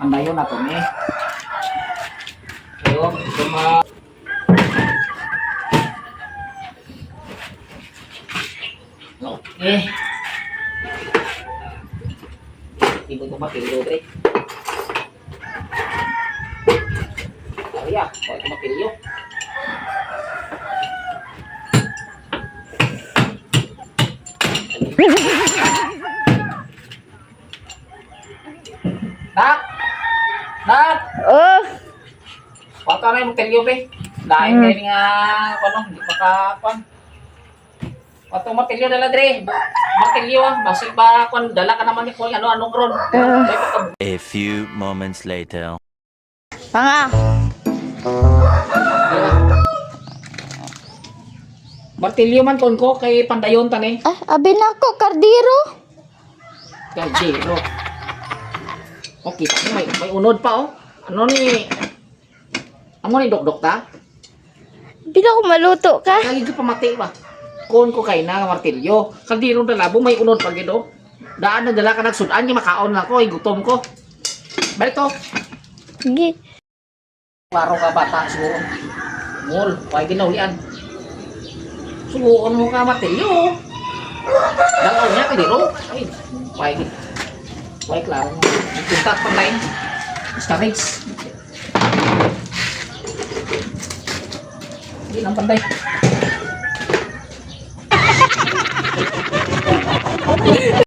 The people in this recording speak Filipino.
Andayon na to eh. Ayo, cuma oke. Ibu tuh mati dulu, Dre. Ya, kok mati yuk. Nak. Nak. Oh, Waktu na yung telyo be. Dahil kayo nga, ano, hindi pa ka, waktu matilyo dala Dre. Matilyo basig ba, dala ka naman yung ano-anong ron. A few moments later. panga. Martilyo man kon ko, kay pandayon tani. Abi na ko, kardiro. Kay Jero. Okay, may unod pa oh. Ano ni, dok-dok ta? Di na ko maluto ka. Lagi ka pamati ba? Kon ko kay na martilyo. Kaldiro dala, may unod pa gido. Daan na dala ka nagsudan, yung makaon na ko, gutom ko. Balik to. Sige. Klaro ka bata, siguro. Mul, huwag ginawian. Subukan mo ka martilyo. Dalaw niya, kadiro. Ay, huwag klaro mo. Punta pa lain. Starings. Hindi lang panday.